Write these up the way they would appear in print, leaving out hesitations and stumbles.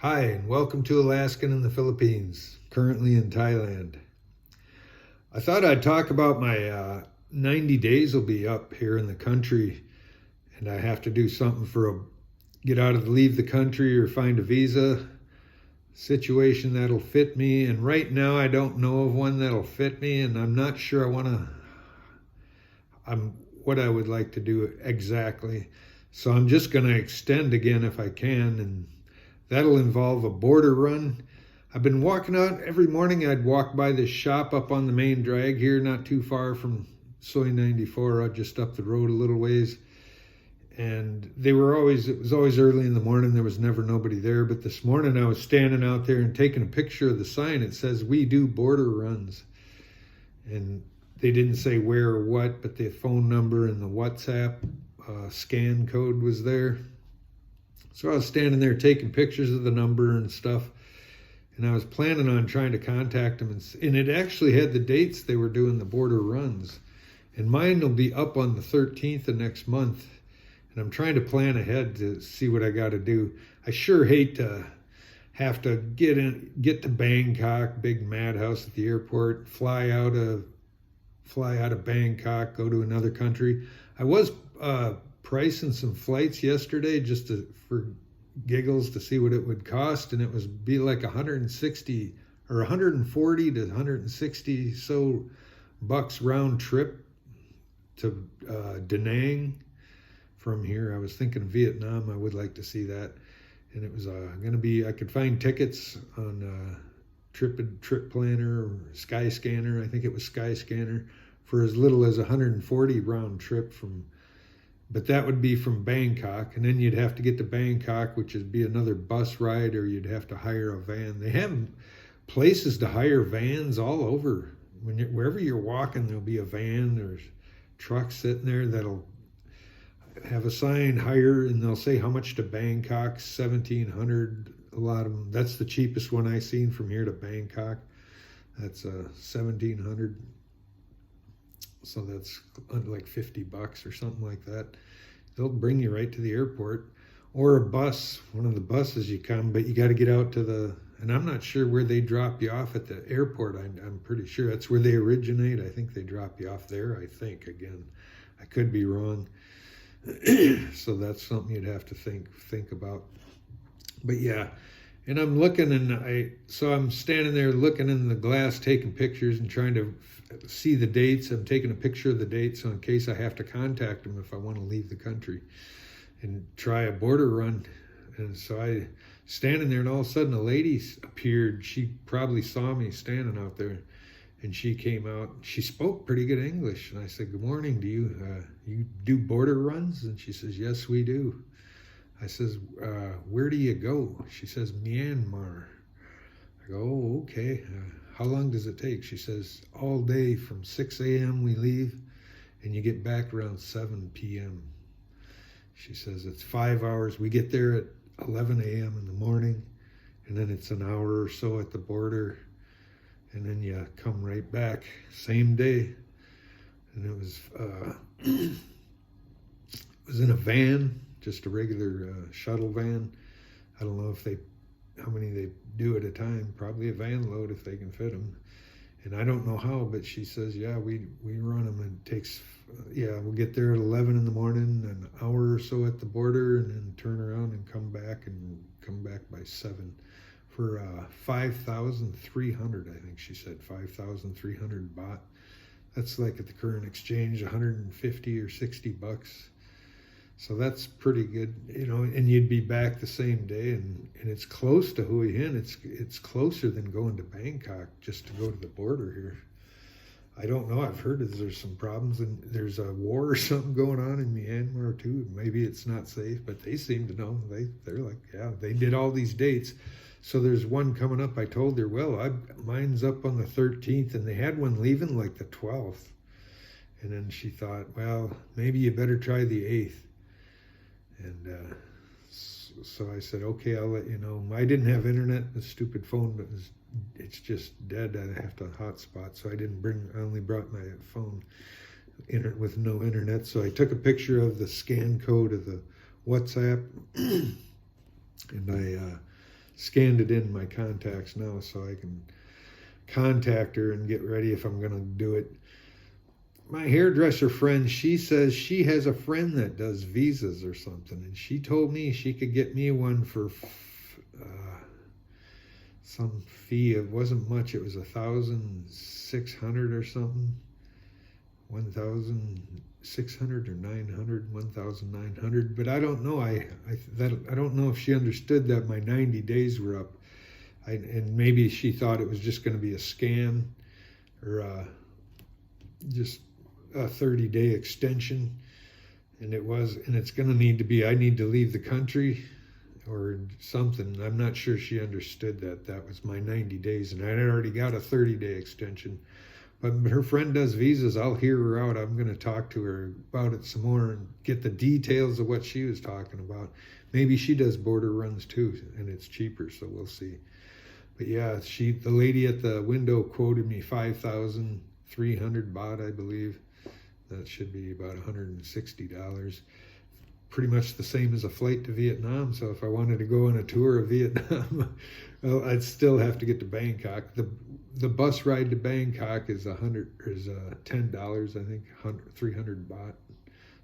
Hi, and welcome to Alaskan in the Philippines, currently in Thailand. I thought I'd talk about my 90 days will be up here in the country, and I have to do something leave the country or find a visa situation that'll fit me. And right now, I don't know of one that'll fit me, and I'm not sure what I would like to do exactly. So I'm just going to extend again if I can, and that'll involve a border run. I've been walking out every morning. I'd walk by this shop up on the main drag here, not too far from Soy 94, just up the road a little ways. And it was always early in the morning. There was never nobody there. But this morning I was standing out there and taking a picture of the sign. It says, "We do border runs." And they didn't say where or what, but the phone number and the WhatsApp scan code was there. So I was standing there taking pictures of the number and stuff, and I was planning on trying to contact them, and it actually had the dates they were doing the border runs. And mine will be up on the 13th of next month, and I'm trying to plan ahead to see what I got to do. I sure hate to have to get to Bangkok, big madhouse at the airport, fly out of Bangkok, go to another country. I was pricing some flights yesterday just for giggles to see what it would cost, and it was be like 160 or 140 to 160 so bucks round trip to Da Nang from here. I was thinking Vietnam. I would like to see that, and it was going to be. I could find tickets on Trip Planner or Skyscanner. I think it was Skyscanner for as little as 140 round trip from. But that would be from Bangkok, and then you'd have to get to Bangkok, which would be another bus ride, or you'd have to hire a van. They have places to hire vans all over. Wherever you're walking, there'll be a van. There's trucks sitting there that'll have a sign, hire, and they'll say how much to Bangkok, 1,700. A lot of them. That's the cheapest one I seen from here to Bangkok. That's 1,700. So that's like 50 bucks or something like that. They'll bring you right to the airport, or a bus, one of the buses you come, but you got to get out and I'm not sure where they drop you off at the airport. I'm pretty sure that's where they originate. I think they drop you off there. Again, I could be wrong. So that's something you'd have to think about. But yeah. And I'm looking, so I'm standing there looking in the glass, taking pictures and trying to see the dates. I'm taking a picture of the dates so in case I have to contact them if I want to leave the country and try a border run. And so I standing there, and all of a sudden a lady appeared. She probably saw me standing out there, and she came out. She spoke pretty good English, and I said, "Good morning. Do you do border runs?" And she says, "Yes, we do." I says, "Where do you go?" She says, "Myanmar." I go, "Oh, okay. How long does it take?" She says, "All day from 6 a.m. we leave, and you get back around 7 p.m. She says, "It's 5 hours. We get there at 11 a.m. in the morning, and then it's an hour or so at the border, and then you come right back, same day." And it was, it was in a van, just a regular shuttle van. I don't know how many they do at a time. Probably a van load if they can fit them. And I don't know how, but she says, "Yeah, we run them, and it takes, we'll get there at 11 in the morning, an hour or so at the border, and then turn around and come back by 7 for 5,300, I think she said, 5,300 baht. That's like at the current exchange, 150 or 60 bucks. So that's pretty good, and you'd be back the same day, and it's close to Hua Hin. It's closer than going to Bangkok just to go to the border here. I don't know. I've heard there's some problems, and there's a war or something going on in Myanmar too. Maybe it's not safe, but they seem to know. They're like, yeah, they did all these dates. So there's one coming up. I told her, well, mine's up on the 13th, and they had one leaving like the 12th. And then she thought, well, maybe you better try the 8th. And so I said, okay, I'll let you know. I didn't have internet, the stupid phone, but it's just dead. I have to hotspot, so I only brought my phone with no internet. So I took a picture of the scan code of the WhatsApp, and I scanned it in my contacts now, so I can contact her and get ready if I'm going to do it. My hairdresser friend, she says she has a friend that does visas or something, and she told me she could get me one for some fee. It wasn't much. It was 1,600 or something. 1,600 or 900, 1,900. But I don't know. I don't know if she understood that my 90 days were up. And maybe she thought it was just going to be a scam or just a 30-day extension. And it was, and it's going to need to be, I need to leave the country or something. I'm not sure she understood that that was my 90 days, and I had already got a 30-day extension. But her friend does visas. I'll hear her out. I'm going to talk to her about it some more and get the details of what she was talking about. Maybe she does border runs too, and it's cheaper, so we'll see. But yeah, the lady at the window quoted me 5,300 baht, I believe. That should be about $160. Pretty much the same as a flight to Vietnam. So if I wanted to go on a tour of Vietnam, well, I'd still have to get to Bangkok. The bus ride to Bangkok is $10, I think, 300 baht.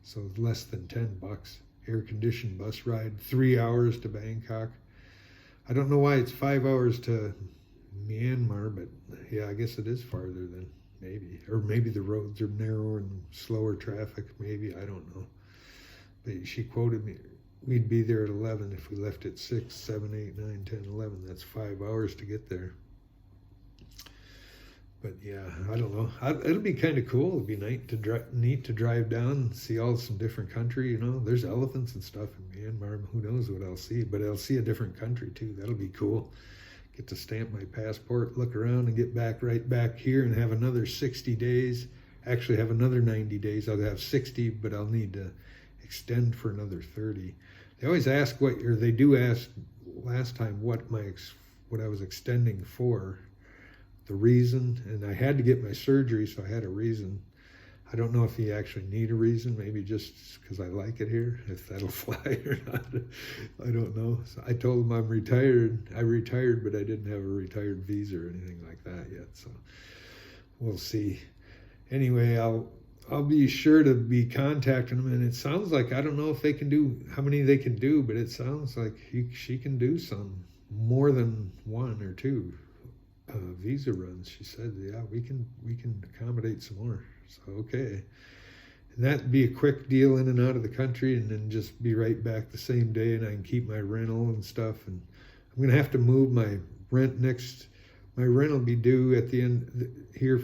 So less than $10. Air-conditioned bus ride, 3 hours to Bangkok. I don't know why it's 5 hours to Myanmar, but yeah, I guess it is farther than maybe. Or maybe the roads are narrower and slower traffic, maybe, I don't know. But she quoted me, we'd be there at 11 if we left at 6, 7, 8, 9, 10, 11. That's 5 hours to get there. But yeah, I don't know. It'll be kind of cool. It'll be neat to drive down and see some different country. You know, there's elephants and stuff in Myanmar. Who knows what I'll see? But I'll see a different country too. That'll be cool. Get to stamp my passport, look around, and get right back here and have another 60 days. Actually, have another 90 days. I'll have 60, but I'll need to extend for another 30. They always ask they do ask last time what I was extending for. The reason, and I had to get my surgery, so I had a reason. I don't know if you actually need a reason, maybe just because I like it here, if that'll fly or not. I don't know. So I told them I'm retired. I retired, but I didn't have a retired visa or anything like that yet, so we'll see. Anyway, I'll be sure to be contacting them, and it sounds like, I don't know if they can do, how many they can do, but it sounds like she can do some, more than one or two. Visa runs. She said, yeah, we can accommodate some more. So okay, and that'd be a quick deal in and out of the country, and then just be right back the same day, and I can keep my rental and stuff. And I'm gonna have to move my rent next. My rent will be due at the end here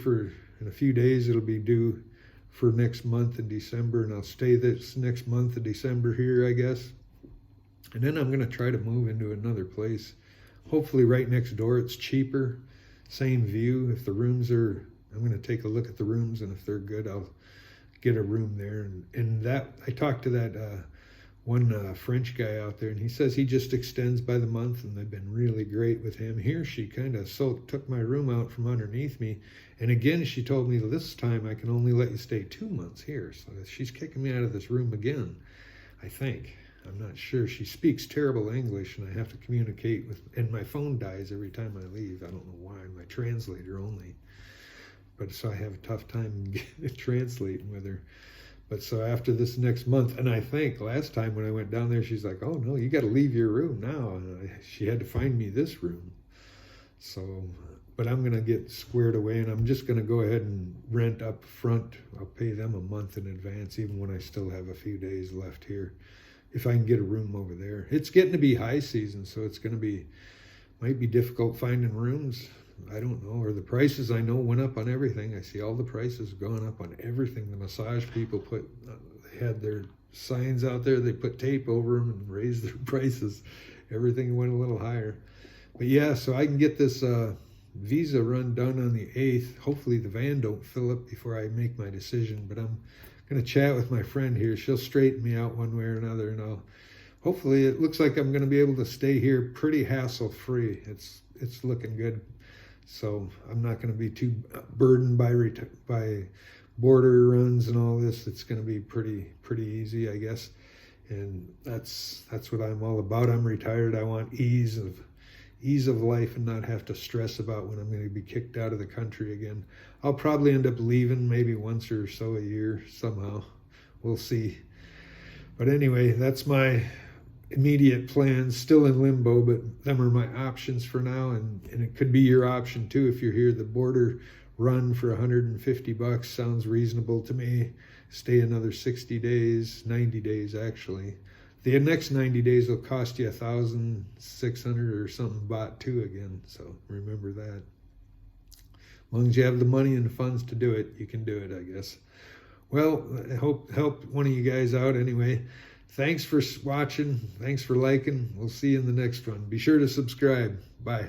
in a few days. It'll be due for next month in December, and I'll stay this next month of December here, I guess. And then I'm gonna try to move into another place. Hopefully right next door. It's cheaper. Same view. If the rooms are, I'm going to take a look at the rooms, and if they're good, I'll get a room there. And that, I talked to that one French guy out there, and he says he just extends by the month, and they've been really great with him. Here she kind of took my room out from underneath me, and again she told me this time I can only let you stay 2 months here. So she's kicking me out of this room again, I think. I'm not sure. She speaks terrible English, and I have to communicate with, and my phone dies every time I leave. I don't know why. My translator only. But so I have a tough time translating with her. But so after this next month, and I think last time when I went down there, she's like, oh no, you got to leave your room now. And she had to find me this room. So, but I'm going to get squared away, and I'm just going to go ahead and rent up front. I'll pay them a month in advance, even when I still have a few days left here, if I can get a room over there. It's getting to be high season, so it's going to be, might be difficult finding rooms. I don't know, or the prices I know went up on everything. I see all the prices gone up on everything. The massage people they had their signs out there, they put tape over them and raised their prices. Everything went a little higher. But yeah, so I can get this visa run done on the 8th. Hopefully the van don't fill up before I make my decision, but I'm going to chat with my friend here. She'll straighten me out one way or another, and hopefully it looks like I'm going to be able to stay here pretty hassle-free. It's looking good. So I'm not going to be too burdened by border runs and all this. It's going to be pretty easy, I guess. And that's what I'm all about. I'm retired. I want ease of ease of life and not have to stress about when I'm going to be kicked out of the country again. I'll probably end up leaving maybe once or so a year somehow. We'll see. But anyway, that's my immediate plans, still in limbo, but them are my options for now, and it could be your option too if you're here. The border run for $150 sounds reasonable to me. Stay another 60 days, 90 days actually. The next 90 days will cost you 1,600 or something baht too again, so remember that. As long as you have the money and the funds to do it, you can do it, I guess. Well, I hope helped one of you guys out anyway. Thanks for watching. Thanks for liking. We'll see you in the next one. Be sure to subscribe. Bye.